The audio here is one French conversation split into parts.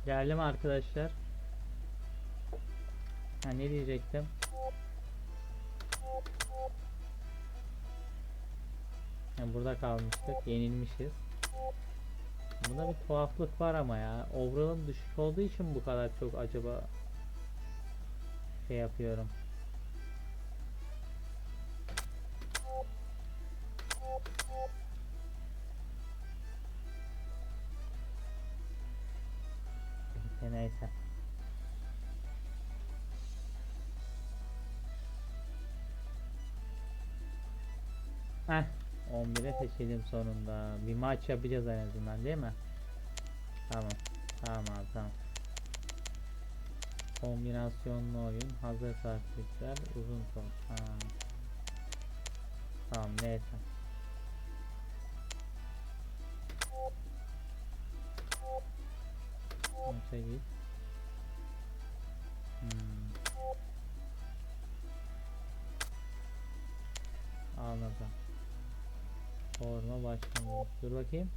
Geldim arkadaşlar. Ha, ne diyecektim? Ha, burada kalmıştık. Yenilmişiz. Bunda bir tuhaflık var ama ya. Overall'ım düşük olduğu için bu kadar çok acaba şey yapıyorum. Neyse. Heh, 11'e seçelim sonunda. Bir maç yapacağız en azından, değil mi? Tamam. Tamam abi, tamam. Kombinasyonlu oyun, hazır taktikler, uzun top. Ha. Tamam, neyse. Maça git. Anladım. Forma başlangıç. Dur bakayım.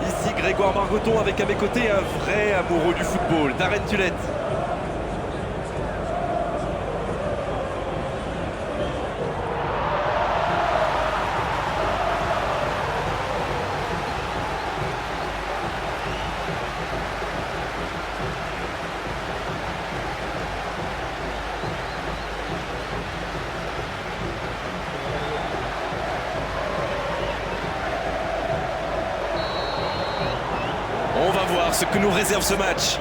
Ici Grégoire Margoton avec à mes côtés un vrai amoureux du football, Darren Tulette. On va voir ce que nous réserve ce match.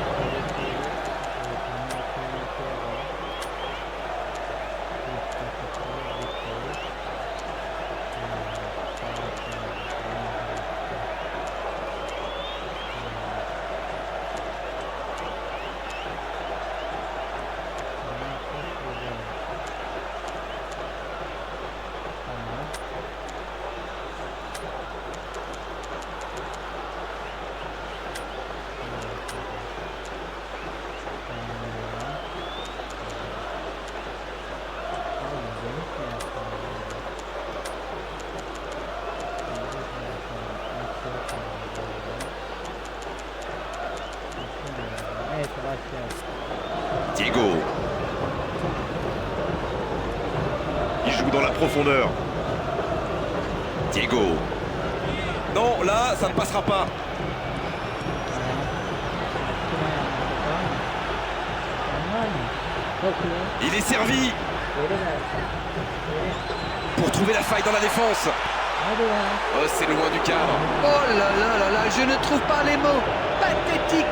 Evet, başlayalım. Diego. Il joue dans la profondeur. Diego. Non, là, ça ne passera pas. Il est servi pour trouver la faille dans la défense. Oh, c'est loin du cadre. Oh là là là là, je ne trouve pas les mots. Pathétique.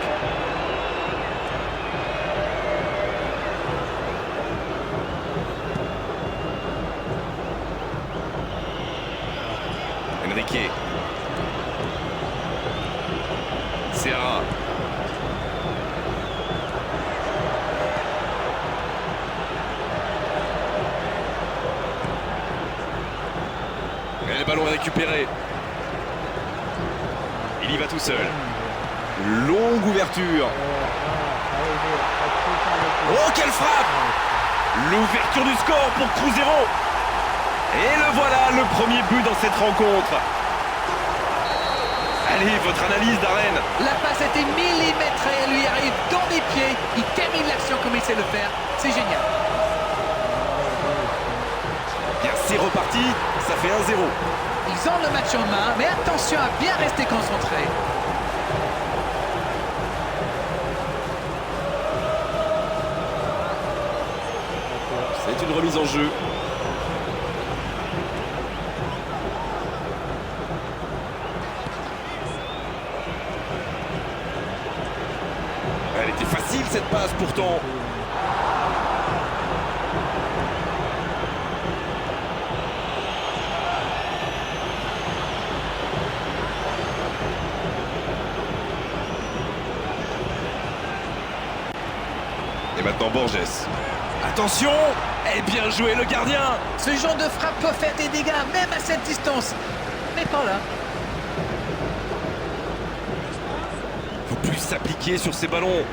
Enrique. Serra. Et le ballon est récupéré. Il y va tout seul. Longue ouverture. Oh, quelle frappe! L'ouverture du score pour Cruzeiro. Et le voilà, le premier but dans cette rencontre. Allez, votre analyse, Darren. La passe était millimétrée, elle lui arrive dans les pieds. Il termine l'action comme il sait le faire. C'est génial. Bien, c'est reparti, ça fait 1-0. Ils ont le match en main, mais attention à bien rester concentré. C'est une remise en jeu. Elle était facile cette passe pourtant. Et maintenant Borges. Attention! Et bien joué le gardien! Ce genre de frappe peut faire des dégâts, même à cette distance. Mais pas là. plus s'appliquer sur ces ballons.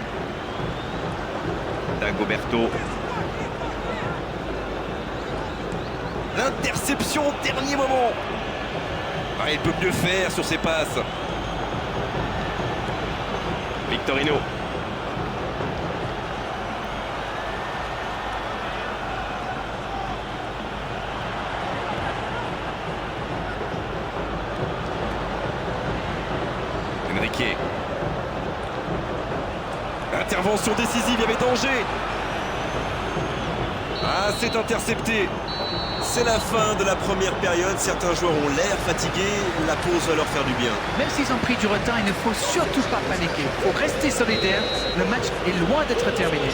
Dagoberto. L'interception au dernier moment. Ah, il peut mieux faire sur ses passes. Victorino. Enrique. Intervention décisive, il y avait danger. Ah, c'est intercepté. C'est la fin de la première période. Certains joueurs ont l'air fatigués. La pause va leur faire du bien. Même s'ils ont pris du retard, il ne faut surtout pas paniquer. Il faut rester solidaire. Le match est loin d'être terminé.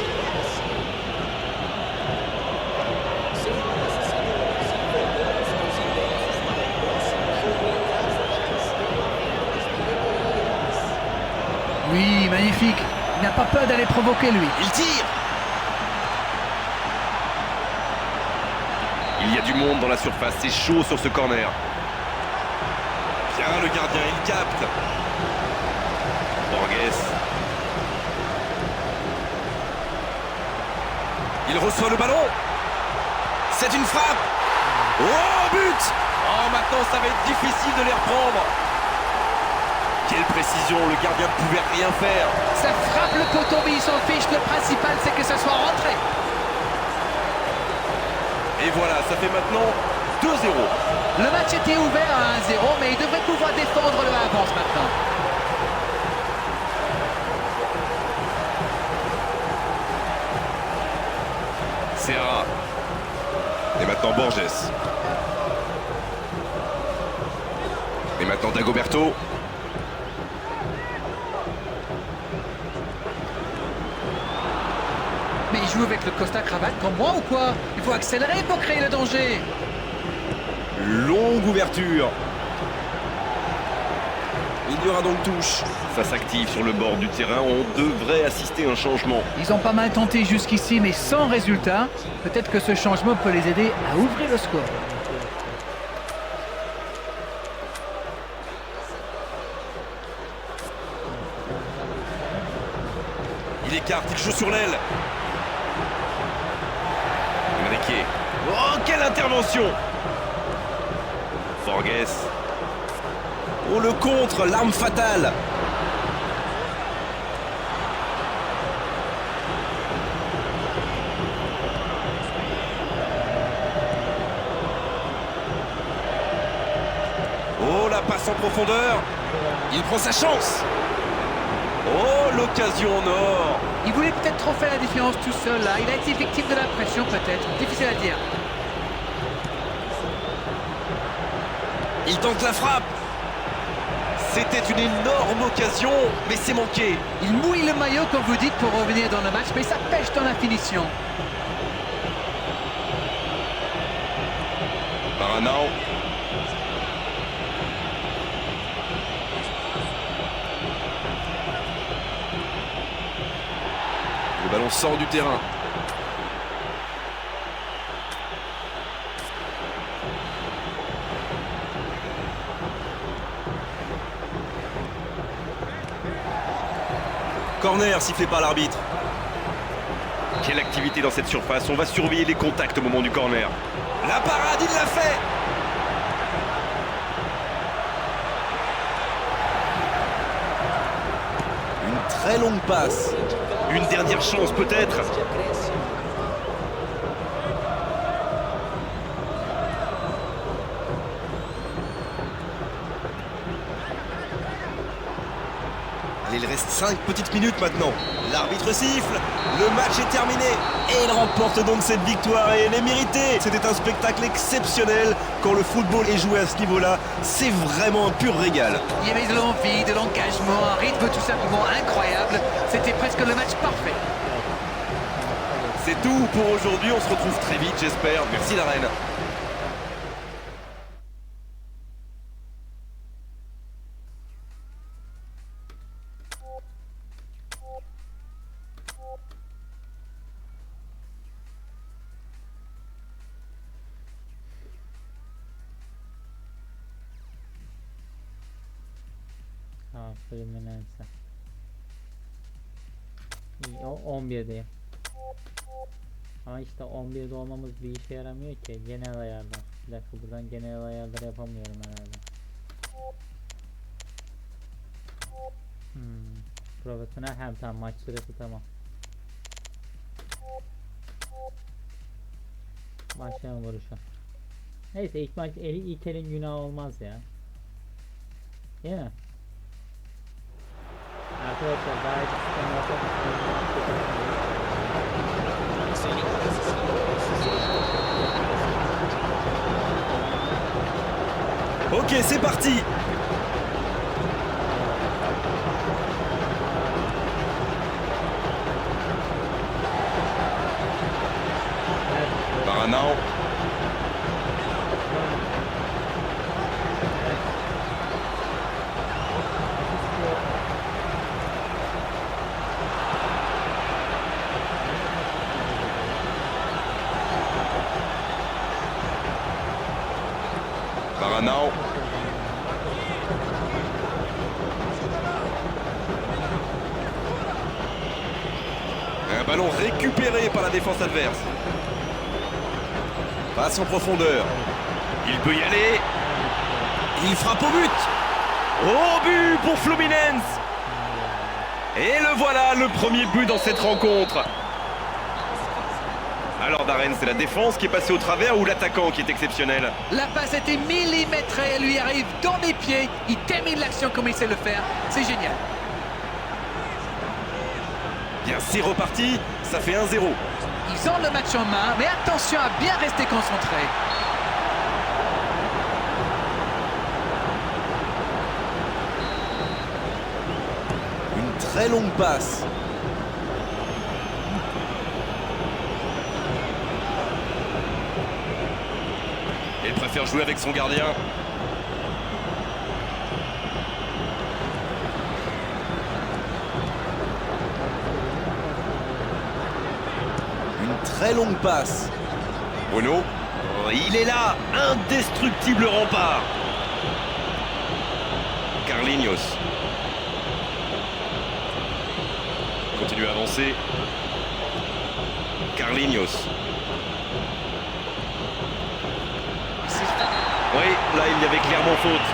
Oui, magnifique. Il n'a pas peur d'aller provoquer, lui. Il tire. Il y a du monde dans la surface, c'est chaud sur ce corner. Bien le gardien, il capte. Borges. Il reçoit le ballon. C'est une frappe. Oh, but. Oh, maintenant ça va être difficile de les reprendre. Quelle précision, le gardien ne pouvait rien faire. Ça frappe le poteau, mais ils s'en fichent. Le principal, c'est que ça soit rentré. Et voilà, ça fait maintenant 2-0. Le match était ouvert à 1-0, mais il devrait pouvoir défendre le avance maintenant. Serra. Et maintenant Borges. Et maintenant Dagoberto. Mais il joue avec le Costa cravate comme moi ou quoi? Il faut accélérer pour créer le danger. Longue ouverture. Il y aura donc touche. Ça s'active sur le bord du terrain. On devrait assister à un changement. Ils ont pas mal tenté jusqu'ici, mais sans résultat. Peut-être que ce changement peut les aider à ouvrir le score. Il écarte, il joue sur l'aile. Enrique. Oh, quelle intervention! Borges. Oh, le contre, l'arme fatale. Oh, la passe en profondeur. Il prend sa chance. Oh, l'occasion en or. Il voulait peut-être trop faire la différence tout seul là. Il a été victime de la pression peut-être. Difficile à dire. Il tente la frappe. C'était une énorme occasion, mais c'est manqué. Il mouille le maillot comme vous dites pour revenir dans le match, mais ça pêche dans la finition. Maranao. Le ballon sort du terrain. Corner sifflé par l'arbitre. Quelle activité dans cette surface. On va surveiller les contacts au moment du corner. La parade, il l'a fait. Une très longue passe. Une dernière chance peut-être. Il reste 5 petites minutes maintenant. L'arbitre siffle, le match est terminé et il remporte donc cette victoire et elle est méritée. C'était un spectacle exceptionnel. Quand le football est joué à ce niveau-là, c'est vraiment un pur régal. Il y avait de l'envie, de l'engagement, un rythme tout simplement incroyable. C'était presque le match parfait. C'est tout pour aujourd'hui. On se retrouve très vite, j'espère. Merci la reine. Ah, Fluminense. O 11'deyim. Ama işte 11'de olmamız bir işe yaramıyor ki. Genel ayarlar. Bir dakika, buradan genel ayarları yapamıyorum herhalde. Profesyonel, hem tamam, maç süresi tamam. Başlayalım vuruşa. Neyse, ilk maç ilk elin günahı olmaz ya. Değil mi? Arkadaşlar daha iyi sistem Ok, c'est parti. Maranao. Maranao. Un ballon récupéré par la défense adverse. Passe en profondeur. Il peut y aller. Il frappe au but. Au but pour Fluminense. Et le voilà, le premier but dans cette rencontre. Alors Darren, c'est la défense qui est passée au travers ou l'attaquant qui est exceptionnel? La passe était millimétrée, elle lui arrive dans les pieds. Il termine l'action comme il sait le faire. C'est génial. Bien, c'est reparti, ça fait 1-0. Ils ont le match en main, mais attention à bien rester concentré. Une très longue passe. Il préfère jouer avec son gardien. Une très longue passe. Bruno. Oh, il est là, indestructible rempart. Carlinhos. Continue à avancer. Carlinhos. Oui, là il y avait clairement faute.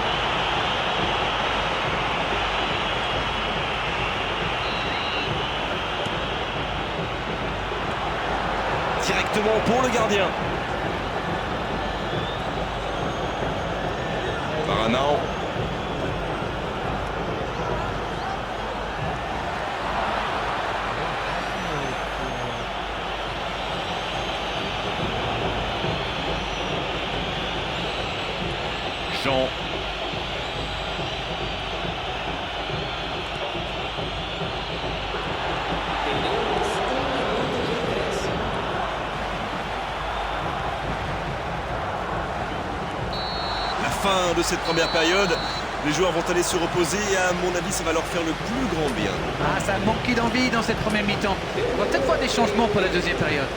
Directement pour le gardien. Maranao. Jean. La fin de cette première période. Les joueurs vont aller se reposer et à mon avis ça va leur faire le plus grand bien. Ah, ça manquait d'envie dans cette première mi-temps. On va peut-être voir des changements pour la deuxième période.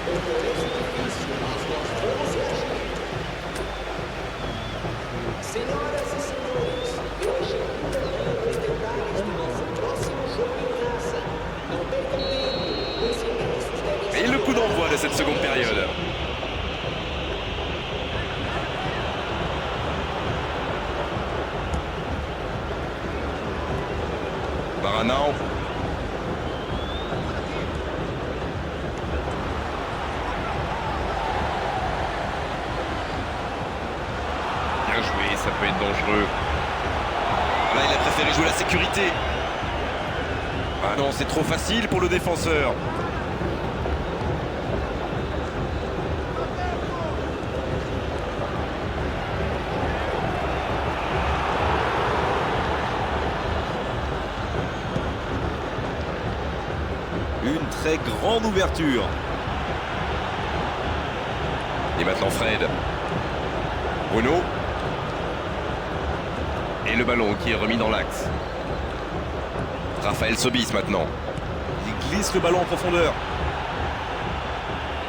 Et le coup d'envoi de cette seconde période. Maranao. Bien joué, ça peut être dangereux. Là il a préféré jouer la sécurité. Ah non, c'est trop facile pour le défenseur. Une très grande ouverture. Et maintenant Fred. Bruno. Et le ballon qui est remis dans l'axe. Raphaël Sobis maintenant. Il glisse le ballon en profondeur.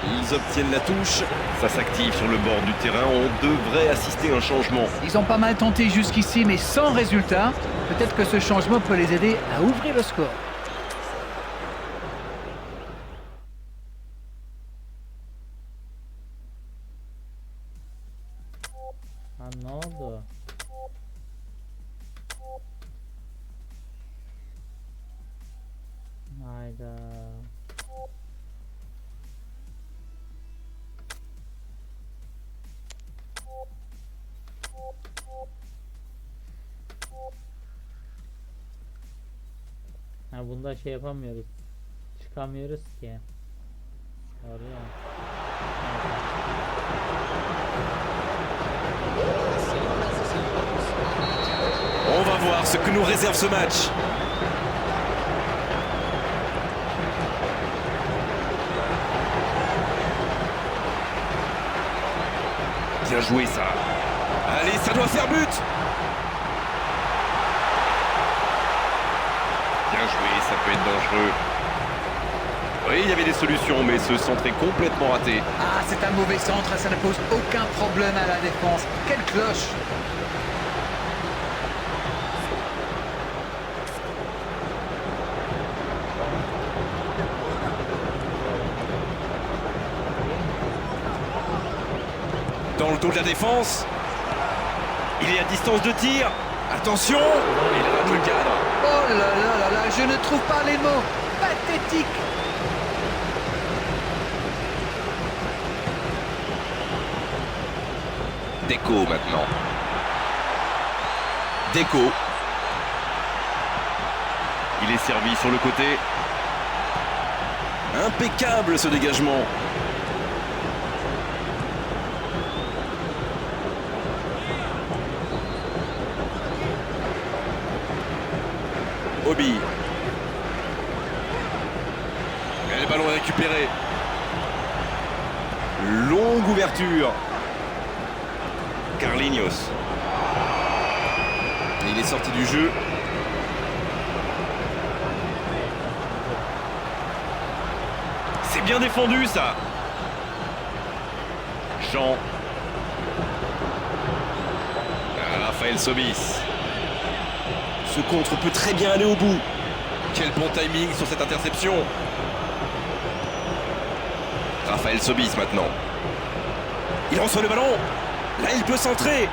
Ils obtiennent la touche. Ça s'active sur le bord du terrain. On devrait assister à un changement. Ils ont pas mal tenté jusqu'ici, mais sans résultat. Peut-être que ce changement peut les aider à ouvrir le score. Hayda. Ha bunda şey yapamıyoruz. Çıkamıyoruz ki. Oraya. On va voir ce que nous réserve ce match. Bien joué ça. Allez, ça doit faire but. Bien joué, ça peut être dangereux. Oui, il y avait des solutions, mais ce centre est complètement raté. Ah, c'est un mauvais centre, ça ne pose aucun problème à la défense. Quelle cloche! Dans le dos de la défense. Il est à distance de tir. Attention. Il rate le cadre. Oh là là là là, je ne trouve pas les mots. Pathétique! Deco maintenant. Deco. Il est servi sur le côté. Impeccable ce dégagement. Obi. Et le ballon est récupéré. Longue ouverture. Carlinhos. Il est sorti du jeu. C'est bien défendu ça. Jean. Raphaël Sobis. Ce contre peut très bien aller au bout. Quel bon timing sur cette interception. Raphaël Sobis maintenant. Il reçoit le ballon. Là, il peut centrer.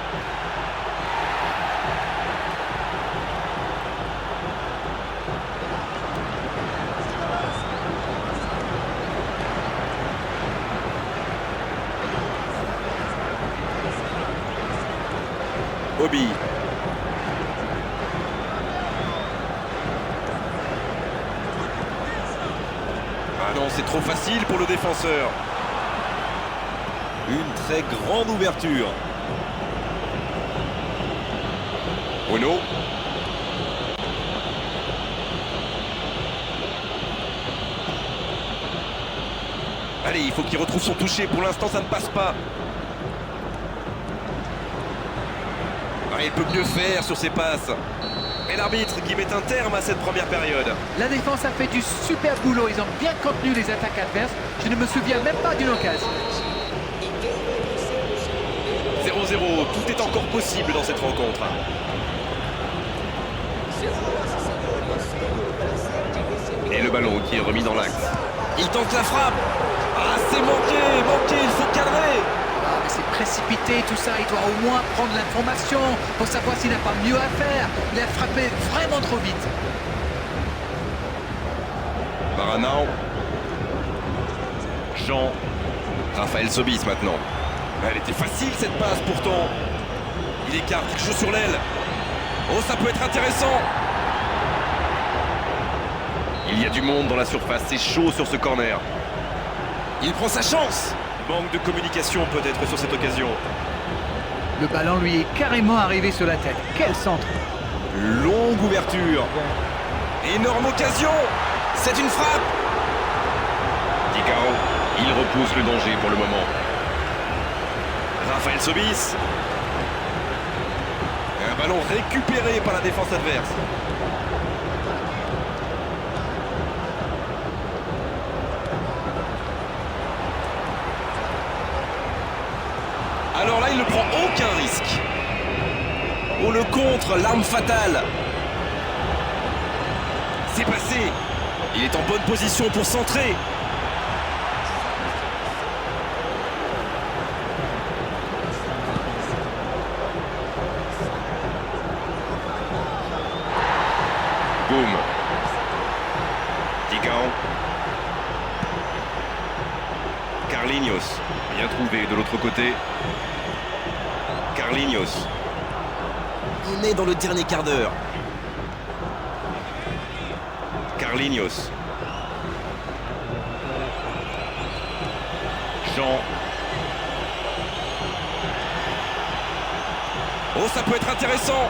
Obi. Ah non, c'est trop facile pour le défenseur. Une très grande ouverture. Bruno. Allez, il faut qu'il retrouve son toucher. Pour l'instant, ça ne passe pas. Ah, il peut mieux faire sur ses passes. Et l'arbitre qui met un terme à cette première période. La défense a fait du super boulot, ils ont bien contenu les attaques adverses. Je ne me souviens même pas d'une occasion. 0-0, tout est encore possible dans cette rencontre. Et le ballon qui est remis dans l'axe. Il tente la frappe. Ah, c'est manqué, il faut cadrer. Ah, mais c'est précipité tout ça, il doit au moins prendre l'information pour savoir s'il n'a pas mieux à faire. Il a frappé vraiment trop vite. Maranao. Jean. Raphaël Sobis maintenant. Elle était facile cette passe pourtant. Il écarte quelque chose sur l'aile. Oh, ça peut être intéressant. Il y a du monde dans la surface, c'est chaud sur ce corner. Il prend sa chance. Manque de communication peut-être sur cette occasion. Le ballon lui est carrément arrivé sur la tête. Quel centre! Longue ouverture. Énorme occasion. C'est une frappe. Digao, il repousse le danger pour le moment. Raphaël Sobis. Un ballon récupéré par la défense adverse. Alors là, il ne prend aucun risque. Oh, le contre, l'arme fatale. C'est passé. Il est en bonne position pour centrer. Boum. Militao. Carlinhos, bien trouvé de l'autre côté. Carlinhos. On est dans le dernier quart d'heure. Carlinhos. Jean. Oh, ça peut être intéressant.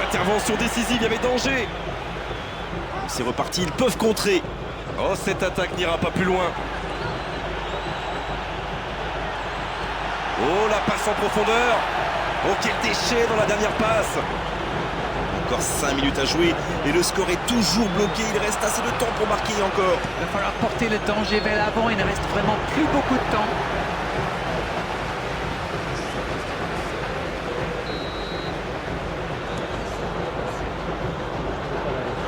Intervention décisive, il y avait danger. C'est reparti, ils peuvent contrer. Oh, cette attaque n'ira pas plus loin. Oh, la passe en profondeur. Oh, quel déchet dans la dernière passe. Encore 5 minutes à jouer et le score est toujours bloqué. Il reste assez de temps pour marquer encore. Il va falloir porter le danger vers l'avant. Il ne reste vraiment plus beaucoup de temps.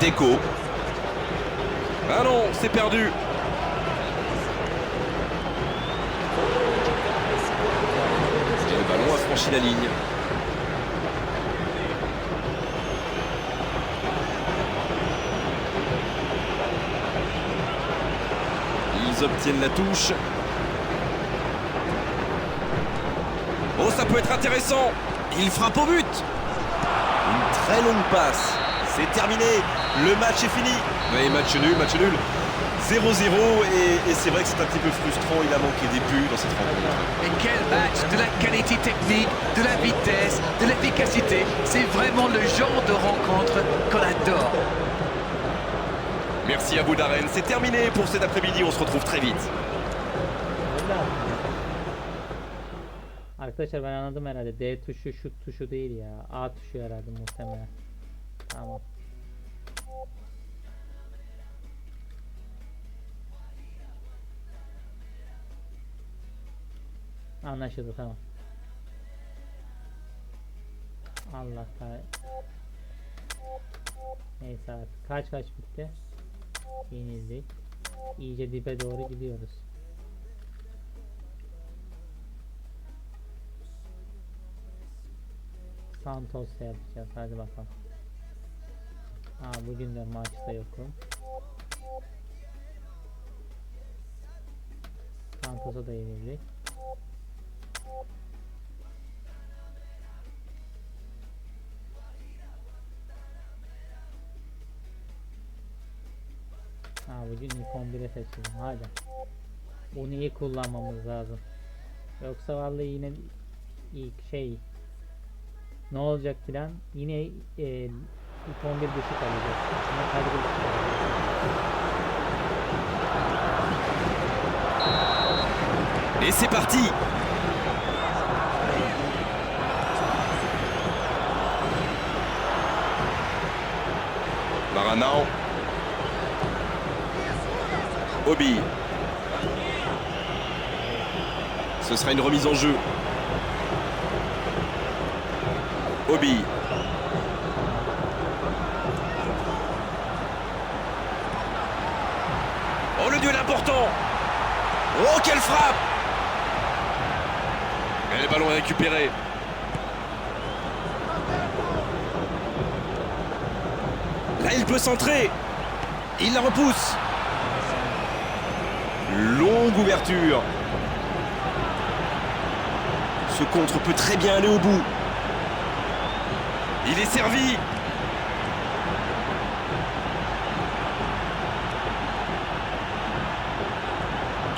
Deco. Ah non, c'est perdu. Et le ballon a franchi la ligne. Ils obtiennent la touche. Oh, ça peut être intéressant. Il frappe au but. Une très longue passe. C'est terminé. Le match est fini. Oui, match nul, match nul. 0-0 et c'est vrai que c'est un petit peu frustrant. Il a manqué des buts dans cette rencontre. Et quel match! De la qualité technique, de la vitesse, de l'efficacité. C'est vraiment le genre de rencontre qu'on adore. Merci à vous, Darren. C'est terminé pour cet après-midi. On se retrouve très vite. Arkadaşlar ben anladım herhalde. D tuşu şut tuşu değil ya. A tuşu herhalde muhtemelen. Tamam. Anlaşıldı, tamam. Allah kahretsin. Neyse artık. Kaç bitti? Yenildik. İyice dibe doğru gidiyoruz. Santos'ta yapacağız. Hadi bakalım. Bugün de maçta yokum. Santos'a da yenildik. Bugün ilk 11'e seçildim. Hadi. Bunu iyi kullanmamız lazım. Yoksa vallahi yine ilk ne olacak filan, yine ilk 11 dışı kalacak. Yine kadro dışı kalacak. Et c'est parti. Maranao. Obi. Ce sera une remise en jeu. Obi. Oh, le duel important. Oh, quelle frappe! Et le ballon est récupéré. Là, il peut centrer. Il la repousse. Longue ouverture. Ce contre peut très bien aller au bout. Il est servi.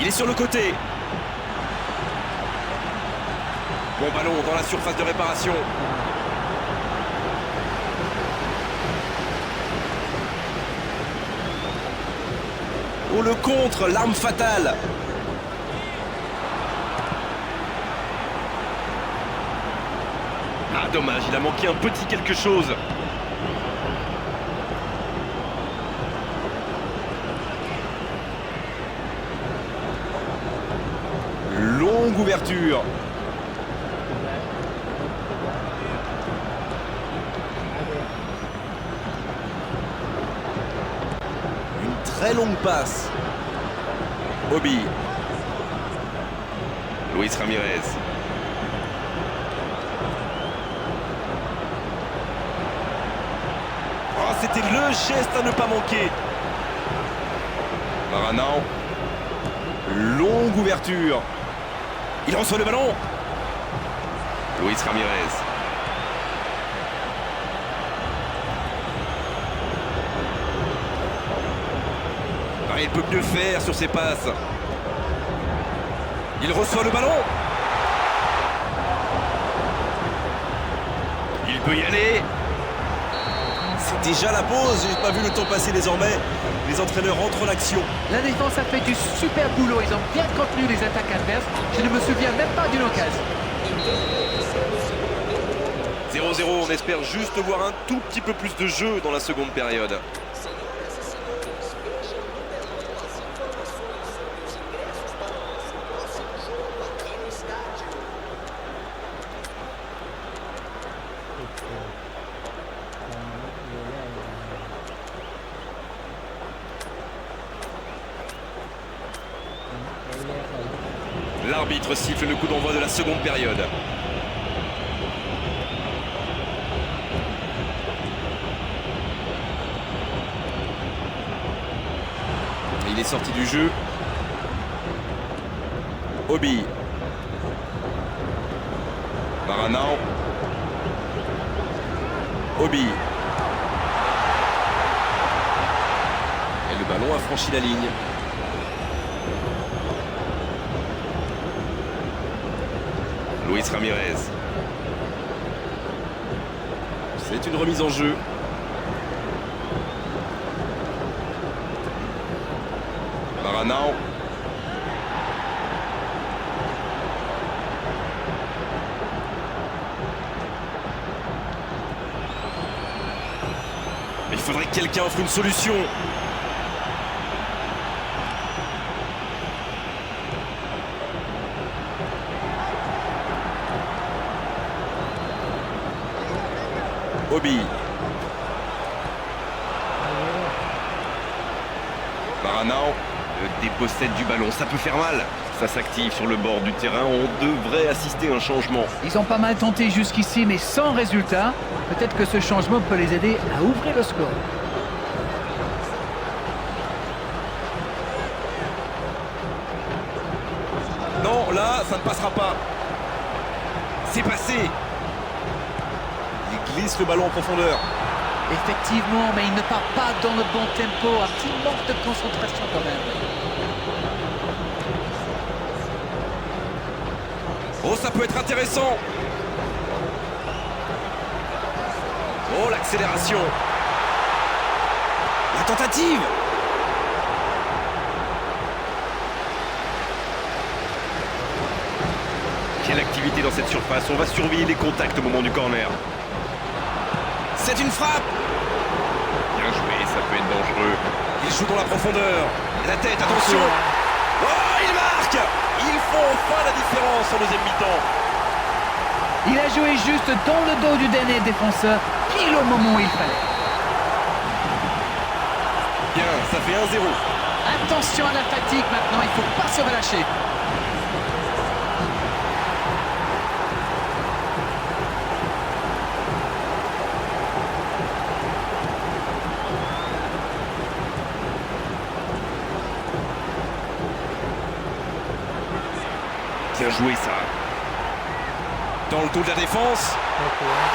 Il est sur le côté. Bon ballon dans la surface de réparation. Oh, le contre, l'arme fatale. Ah dommage, il a manqué un petit quelque chose. Longue ouverture. Une très longue passe. Obi. Luis Ramirez. Oh, c'était le geste à ne pas manquer. Maranao. Longue ouverture. Il reçoit le ballon. Luis Ramirez. Il peut mieux faire sur ses passes. Il reçoit le ballon. Il peut y aller. C'est déjà la pause, j'ai pas vu le temps passer désormais. Les entraîneurs rentrent en action. La défense a fait du super boulot. Ils ont bien contenu les attaques adverses. Je ne me souviens même pas d'une occasion. 0-0, on espère juste voir un tout petit peu plus de jeu dans la seconde période. L'arbitre siffle le coup d'envoi de la seconde période. Il est sorti du jeu. Obi. Maranao. Obi. Et le ballon a franchi la ligne. Luis Ramirez. C'est une remise en jeu. Maranao. Il faudrait que quelqu'un offre une solution. Obi. Maranao dépossède du ballon, ça peut faire mal. Ça s'active sur le bord du terrain, on devrait assister à un changement. Ils ont pas mal tenté jusqu'ici, mais sans résultat. Peut-être que ce changement peut les aider à ouvrir le score. Non, là, ça ne passera pas. C'est passé. Il glisse le ballon en profondeur. Effectivement, mais il ne part pas dans le bon tempo. Un petit manque de concentration quand même. Oh, ça peut être intéressant. Oh, l'accélération. La tentative. Quelle activité dans cette surface. On va surveiller les contacts au moment du corner. C'est une frappe. Bien joué, ça peut être dangereux. Il joue dans la profondeur. La tête, attention. Oh, il marque. Ils font enfin la différence en deuxième mi-temps. Il a joué juste dans le dos du dernier défenseur, pile au moment où il fallait. Bien, ça fait 1-0. Attention à la fatigue maintenant, il ne faut pas se relâcher. Bien joué ça. Dans le dos de la défense.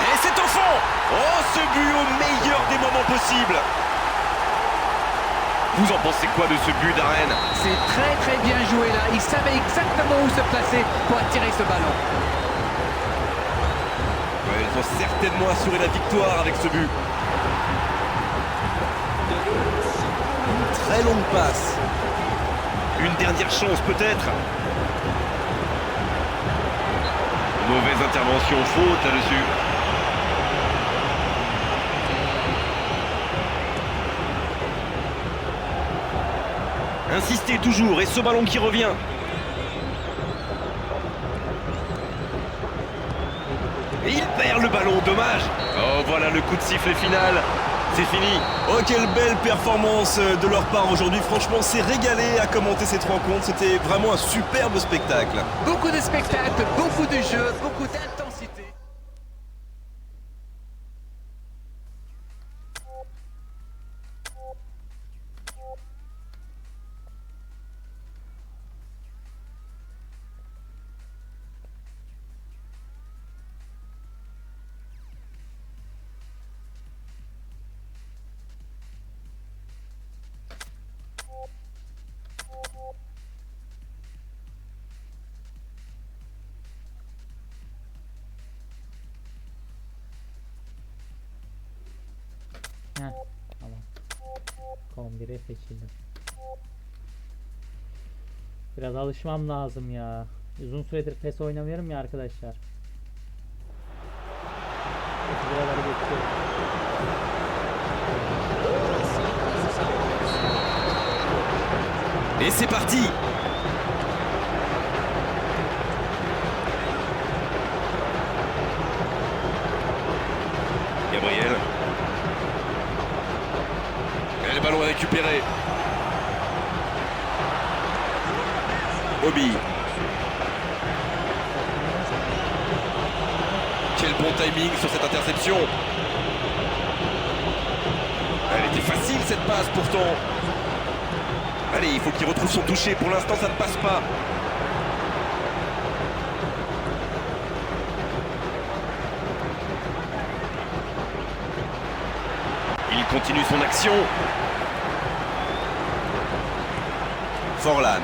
Et c'est au fond. Oh, ce but au meilleur des moments possibles. Vous en pensez quoi de ce but d'Arène? C'est très très bien joué là. Il savait exactement où se placer pour attirer ce ballon. Ouais, ils ont certainement assuré la victoire avec ce but. Une très longue passe. Une dernière chance peut-être. Mauvaise intervention, faute là-dessus. Insistez toujours, et ce ballon qui revient. Et il perd le ballon, dommage. Oh, voilà le coup de sifflet final. C'est fini. Oh, quelle belle performance de leur part aujourd'hui. Franchement, c'est régalé à commenter cette rencontre. C'était vraiment un superbe spectacle. Beaucoup de spectacles, beaucoup de jeux, beaucoup d'intensité. Heh, tamam. 11'e seçildim. Biraz alışmam lazım ya. Uzun süredir PES oynamıyorum ya arkadaşlar. Buraları geçiyorum. Et c'est parti. Gabriel. Et le ballon est récupéré. Obi. Quel bon timing sur cette interception. Elle était facile cette passe pourtant. Allez, il faut qu'il retrouve son toucher. Pour l'instant, ça ne passe pas. Il continue son action. Forlan.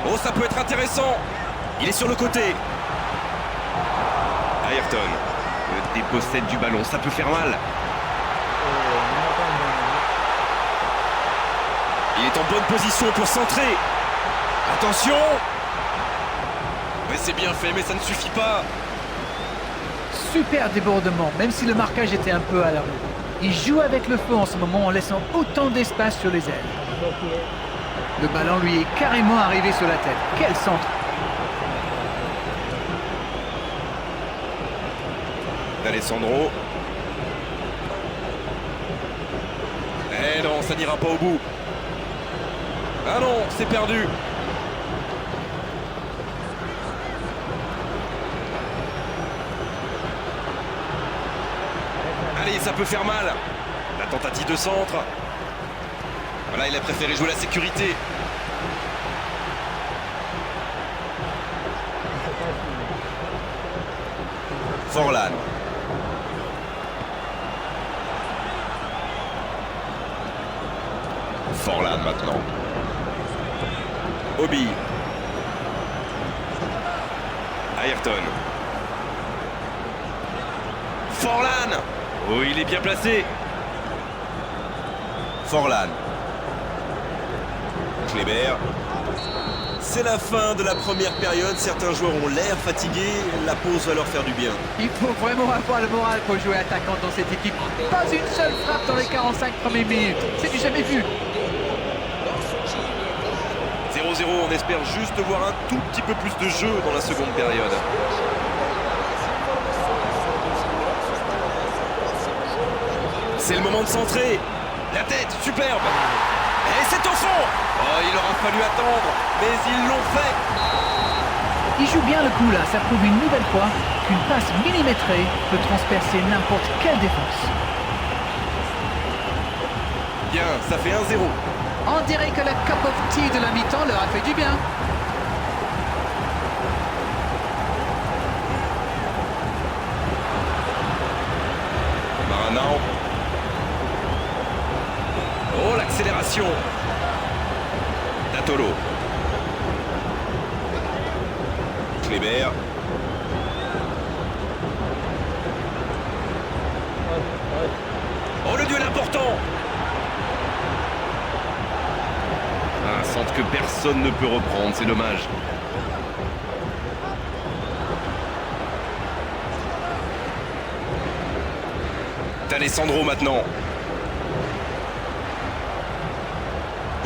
Oh, ça peut être intéressant. Il est sur le côté. Ayrton dépossède du ballon. Ça peut faire mal. Il est en bonne position pour centrer. Attention. Mais c'est bien fait, mais ça ne suffit pas. Super débordement, même si le marquage était un peu à la rue. Il joue avec le feu en ce moment en laissant autant d'espace sur les ailes. Le ballon lui est carrément arrivé sur la tête. Quel centre! D'Alessandro. Eh non, ça n'ira pas au bout. Ah non, c'est perdu. Allez, ça peut faire mal. La tentative de centre. Voilà, il a préféré jouer la sécurité. Forlan. Forlan maintenant. Obi. Ayrton. Forlan. Oh, il est bien placé. Forlan. Kleber. C'est la fin de la première période. Certains joueurs ont l'air fatigués. La pause va leur faire du bien. Il faut vraiment avoir le moral pour jouer attaquant dans cette équipe. Pas une seule frappe dans les 45 premières minutes. C'est du jamais vu. 0-0, on espère juste voir un tout petit peu plus de jeu dans la seconde période. C'est le moment de centrer. La tête, superbe. Et c'est au fond. Oh, il aura fallu attendre, mais ils l'ont fait. Il joue bien le coup là. Ça prouve une nouvelle fois qu'une passe millimétrée peut transpercer n'importe quelle défense. Bien, ça fait 1-0. On dirait que la cup of tea de la mi-temps leur a fait du bien. Maranao. Oh, l'accélération. Datolo. Kleber. Oh, le duel important. Un centre que personne ne peut reprendre, c'est dommage. D'Alessandro maintenant.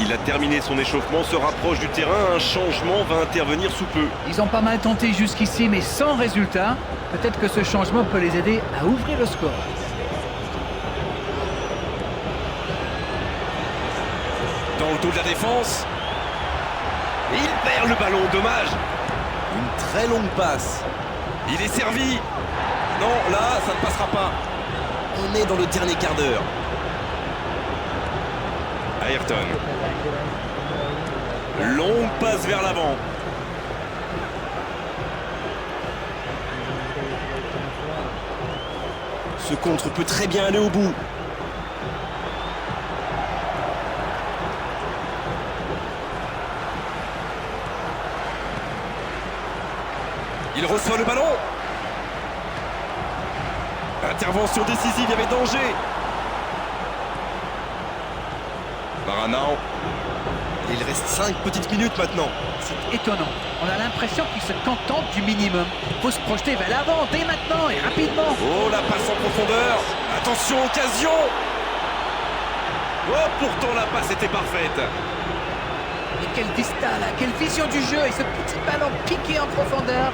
Il a terminé son échauffement, se rapproche du terrain, un changement va intervenir sous peu. Ils ont pas mal tenté jusqu'ici, mais sans résultat. Peut-être que ce changement peut les aider à ouvrir le score. Dans le dos de la défense. Il perd le ballon, dommage. Une très longue passe. Il est servi. Non, là, ça ne passera pas. On est dans le dernier quart d'heure. Ayrton. Longue passe vers l'avant. Ce contre peut très bien aller au bout. Il reçoit le ballon. Intervention décisive, il y avait danger. Maranao. Il reste 5 petites minutes maintenant. C'est étonnant. On a l'impression qu'il se contente du minimum. Il faut se projeter vers l'avant dès maintenant et rapidement. Oh, la passe en profondeur. Attention, occasion. Oh, pourtant la passe était parfaite. Et quelle vista là, quelle vision du jeu et ce petit ballon piqué en profondeur.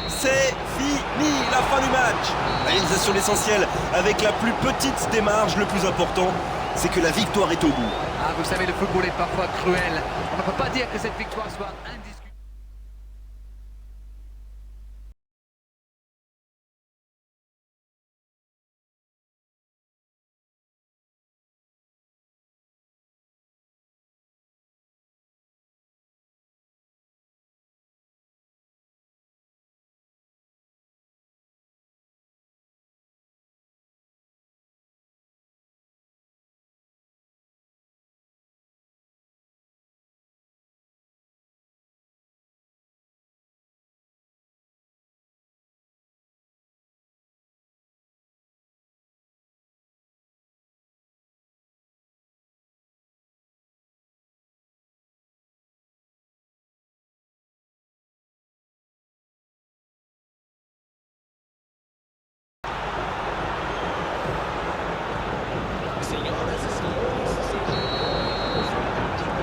C'est fini, la fin du match. Réalisation l'essentiel avec la plus petite des marges. Le plus important, c'est que la victoire est au bout. Ah, vous savez, le football est parfois cruel. On ne peut pas dire que cette victoire soit indiscutable.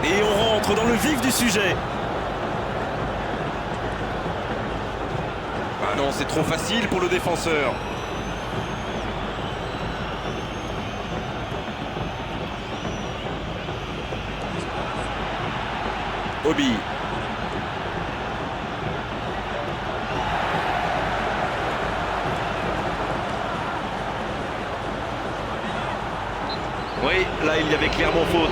Et on rentre dans le vif du sujet. Ah non, c'est trop facile pour le défenseur. Obi. Oui, là il y avait clairement faute.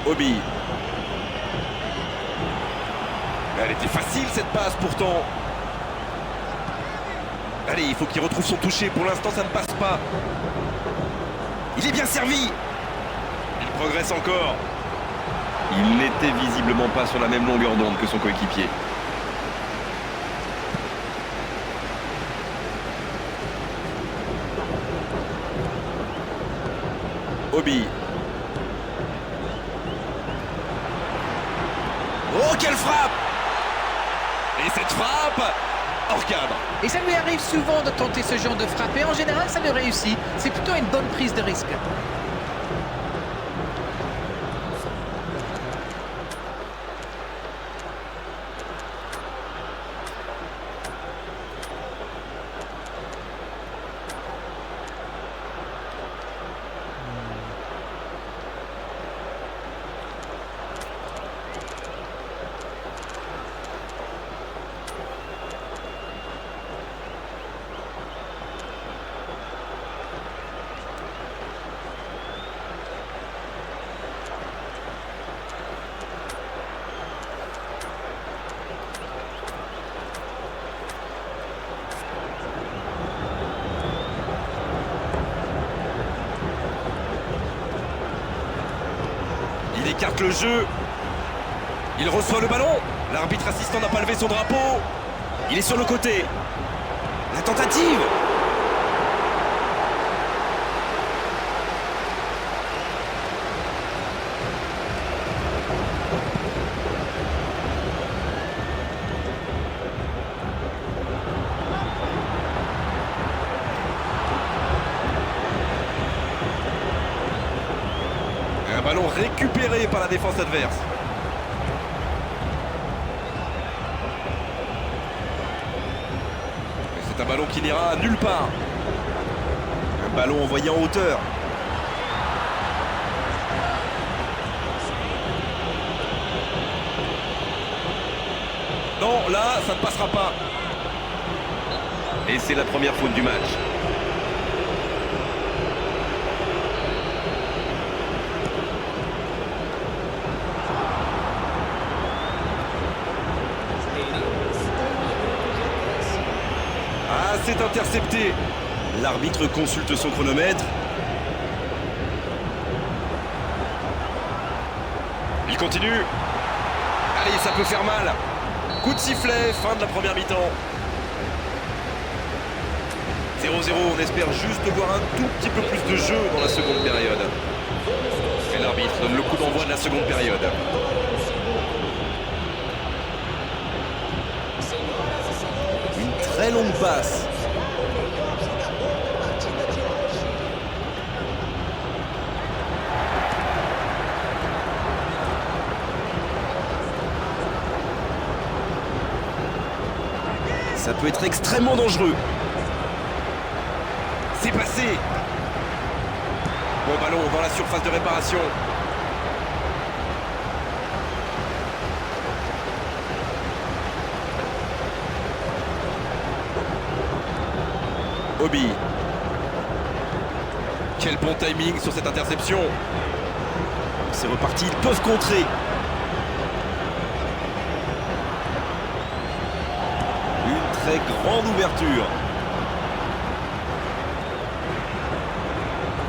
Obi. Elle était facile cette passe pourtant. Allez, il faut qu'il retrouve son toucher. Pour l'instant, ça ne passe pas. Il est bien servi. Il progresse encore. Il n'était visiblement pas sur la même longueur d'onde que son coéquipier. Obi. Oh, quelle frappe! Et cette frappe hors cadre. Et ça lui arrive souvent de tenter ce genre de frappe. Et en général, ça lui réussit. C'est plutôt une bonne prise de risque. Il écarte le jeu. Il reçoit le ballon. L'arbitre assistant n'a pas levé son drapeau. Il est sur le côté. La tentative. Un ballon récupéré par la défense adverse. C'est un ballon qui n'ira nulle part. Un ballon envoyé en hauteur. Non, là, ça ne passera pas. Et c'est la première faute du match. c'est intercepté. L'arbitre consulte son chronomètre. Il continue. Allez, ça peut faire mal. Coup de sifflet, fin de la première mi-temps. 0-0, on espère juste voir un tout petit peu plus de jeu dans la seconde période. Et l'arbitre donne le coup d'envoi de la seconde période. Une très longue passe. Ça peut être extrêmement dangereux. C'est passé. Bon ballon dans la surface de réparation. Obi. Quel bon timing sur cette interception. C'est reparti, ils peuvent contrer. Une très grande ouverture.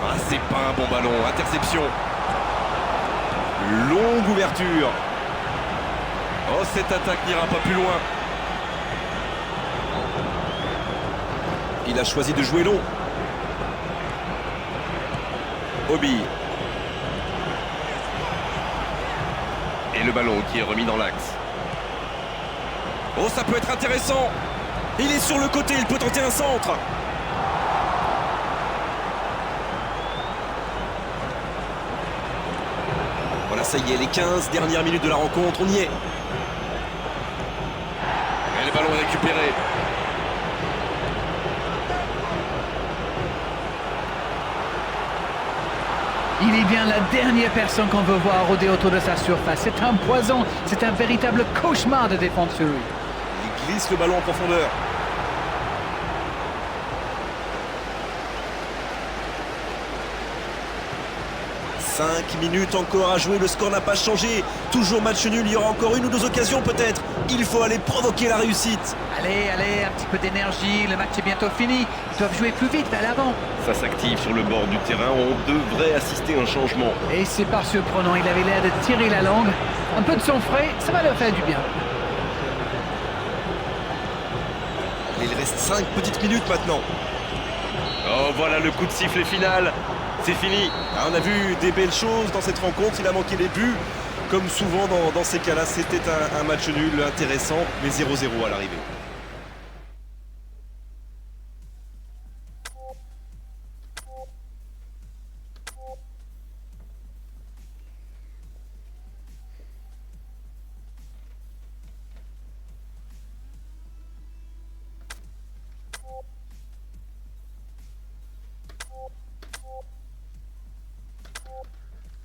Ah, c'est pas un bon ballon. Interception. Longue ouverture. Oh, cette attaque n'ira pas plus loin. Il a choisi de jouer long. Obi. Et le ballon qui est remis dans l'axe. Oh, ça peut être intéressant. Il est sur le côté, il peut tenter un centre. Voilà, ça y est, les 15 dernières minutes de la rencontre, on y est. Et le ballon est récupéré. Il est bien la dernière personne qu'on veut voir rôder autour de sa surface. C'est un poison, c'est un véritable cauchemar de défendre sur lui. Il glisse le ballon en profondeur. Cinq minutes encore à jouer, le score n'a pas changé. Toujours match nul, il y aura encore une ou deux occasions peut-être. Il faut aller provoquer la réussite. Allez, allez, un petit peu d'énergie, le match est bientôt fini. Ils doivent jouer plus vite, à l'avant. Ça s'active sur le bord du terrain. On devrait assister à un changement. Et c'est pas surprenant, il avait l'air de tirer la langue. Un peu de son frais, ça va leur faire du bien. Il reste 5 petites minutes maintenant. Oh, voilà le coup de sifflet final. C'est fini. Ah, on a vu des belles choses dans cette rencontre, il a manqué les buts. Comme souvent dans ces cas-là, c'était un match nul intéressant, mais 0-0 à l'arrivée.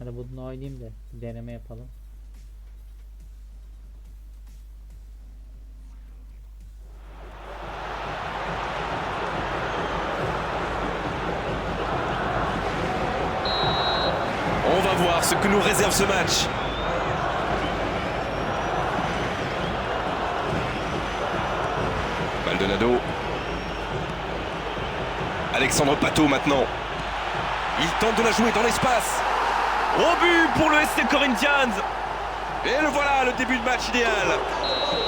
Hadi bununla oynayayım da bir deneme yapalım. On va voir ce que nous réserve ce match. Maldonado. Alexandre Pato maintenant. Il tente de la jouer dans l'espace. Au but pour le SC Corinthians. Et le voilà, le début de match idéal.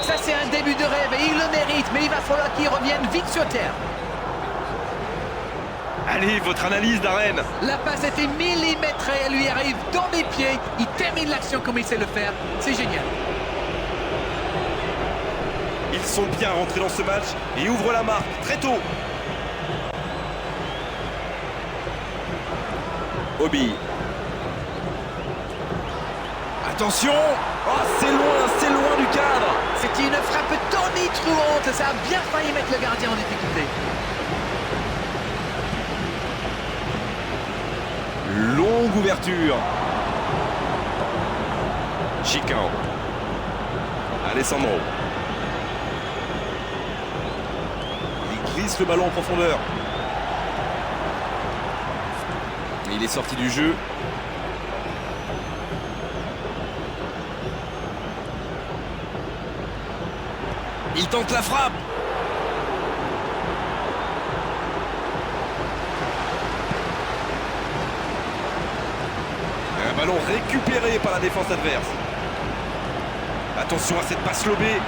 Ça c'est un début de rêve et il le mérite, mais il va falloir qu'il revienne vite sur terre. Allez, votre analyse d'Arène. La passe était millimétrée, elle lui arrive dans les pieds. Il termine l'action comme il sait le faire. C'est génial. Ils sont bien rentrés dans ce match et ouvrent la marque très tôt. Obi. Attention! Oh, c'est loin du cadre! C'était une frappe tonitruante. Ça a bien failli mettre le gardien en difficulté. Longue ouverture. Chicão. Alessandro. Il glisse le ballon en profondeur. Et il est sorti du jeu. Il tente la frappe. Ballon récupéré par la défense adverse. Attention à cette passe lobée.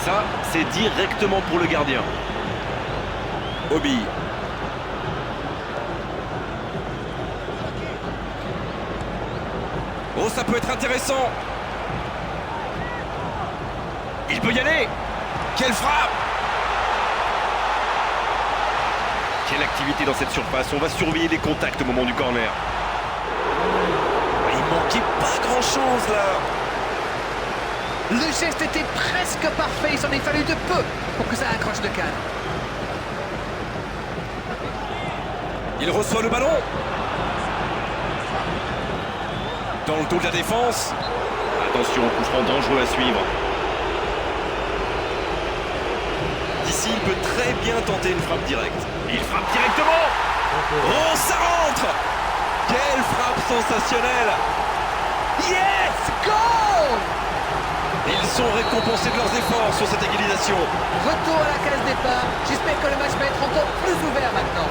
Ça, c'est directement pour le gardien. Obi. Oh, ça peut être intéressant. Il peut y aller. Quelle frappe! Quelle activité dans cette surface. On va surveiller les contacts au moment du corner. Il manquait pas grand-chose là. Le geste était presque parfait, il s'en est fallu de peu pour que ça accroche le cadre. Il reçoit le ballon. Dans le dos de la défense. Attention, coup franc dangereux à suivre. D'ici, il peut très bien tenter une frappe directe. Il frappe directement. Oh, ça rentre. Quelle frappe sensationnelle. Yes! Goal! Ils sont récompensés de leurs efforts sur cette égalisation. Retour à la case départ. J'espère que le match va être encore plus ouvert maintenant.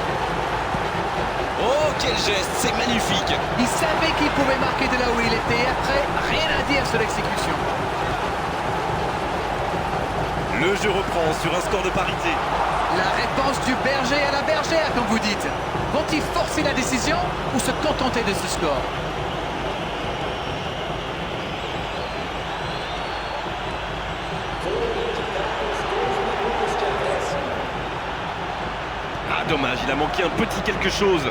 Oh, quel geste, c'est magnifique. Il savait qu'il pouvait marquer de là où il était. Après, rien à dire sur l'exécution. Le jeu reprend sur un score de parité. La réponse du berger à la bergère, comme vous dites. Vont-ils forcer la décision ou se contenter de ce score? Ah, dommage, il a manqué un petit quelque chose.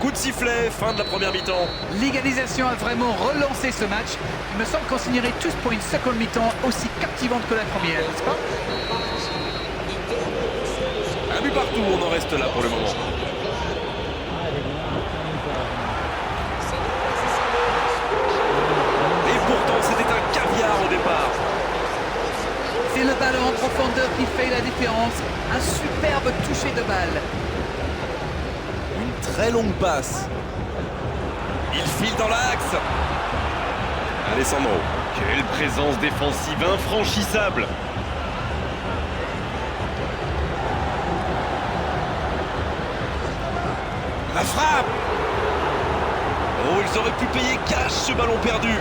Coup de sifflet, fin de la première mi-temps. L'égalisation a vraiment relancé ce match. Il me semble qu'on signerait tous pour une seconde mi-temps aussi captivante que la première, n'est-ce pas? Un but partout, on en reste là pour le moment. Et pourtant, c'était un caviar au départ. C'est le ballon en profondeur qui fait la différence. Un superbe toucher de balle. Une très longue passe. Il file dans l'axe. Alessandro. Quelle présence défensive infranchissable. La frappe. Oh, ils auraient pu payer cash ce ballon perdu.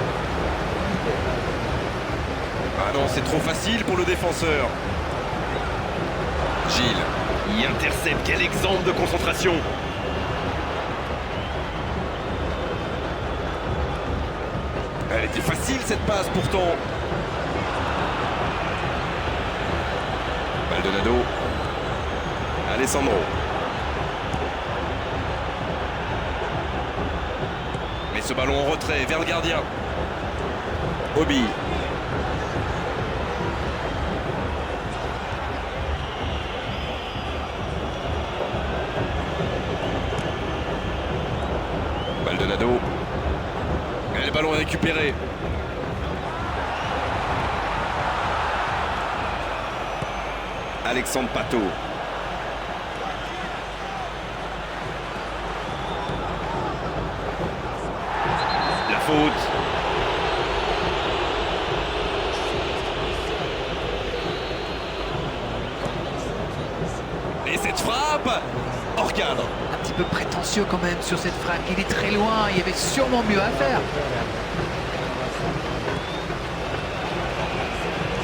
Ah non, c'est trop facile pour le défenseur. Gilles, y intercepte. Quel exemple de concentration. Elle était facile cette passe pourtant. Maldonado. Alessandro. Mais ce ballon en retrait vers le gardien. Obi. Maldonado. Et le ballon est récupéré. Alexandre Pato. La faute. Et cette frappe hors cadre. Un petit peu prétentieux quand même sur cette frappe. Il est très loin, il y avait sûrement mieux à faire.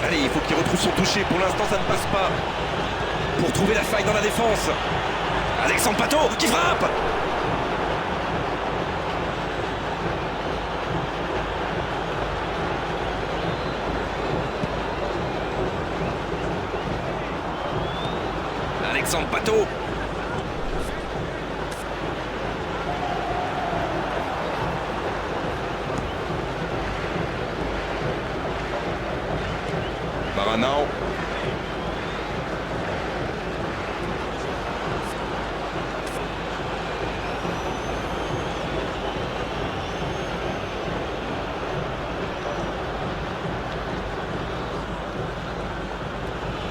Allez, il faut qu'il retrouve son toucher. Pour l'instant, ça ne passe pas. Pour trouver la faille dans la défense. Alexandre Pato qui frappe. Alexandre Pato. Maranao.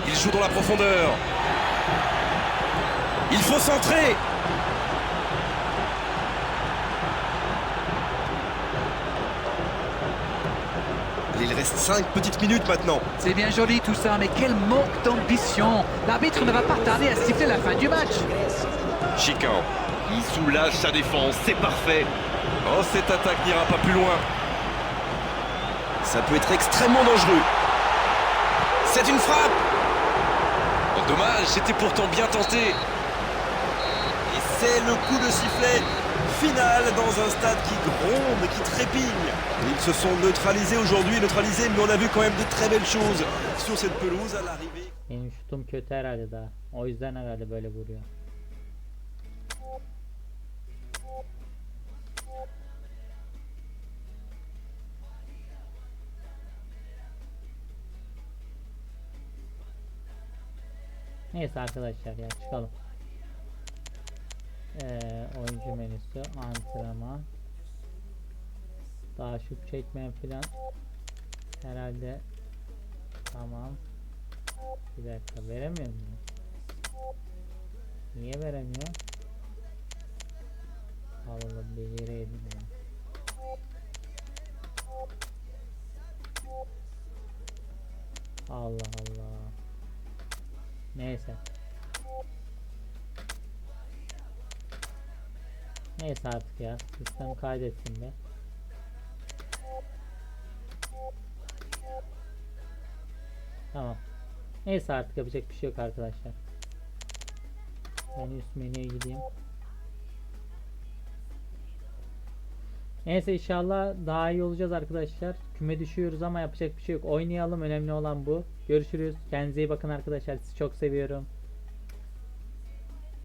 Il joue dans la profondeur. Il faut centrer. Il reste 5 petites minutes maintenant. C'est bien joli tout ça, mais quel manque d'ambition. L'arbitre ne va pas tarder à siffler la fin du match. Chican. Il soulage sa défense, c'est parfait. Oh, cette attaque n'ira pas plus loin. Ça peut être extrêmement dangereux. C'est une frappe. Oh, dommage, j'étais pourtant bien tenté. Et c'est le coup de sifflet final dans un stade qui gronde, qui trépigne. Ils se sont neutralisés aujourd'hui, mais on a vu quand même de très belles choses sur cette pelouse à l'arrivée. Benim şutum kötü herhalde daha. O yüzden herhalde böyle vuruyor. Neyse arkadaşlar ya çıkalım. Oyuncu menüsü, antrenman. Daha şut çekmeyen filan. Herhalde tamam. Bir dakika veremiyor muyum? Niye veremiyor? Allah bir yere yedim ya. Allah Allah. Neyse. Neyse artık ya. Sistem kaydetsin be. Tamam. Neyse artık yapacak bir şey yok arkadaşlar. Ben üst menüye gideyim. Neyse inşallah daha iyi olacağız arkadaşlar. Küme düşüyoruz ama yapacak bir şey yok. Oynayalım, önemli olan bu. Görüşürüz. Kendinize iyi bakın arkadaşlar. Sizi çok seviyorum.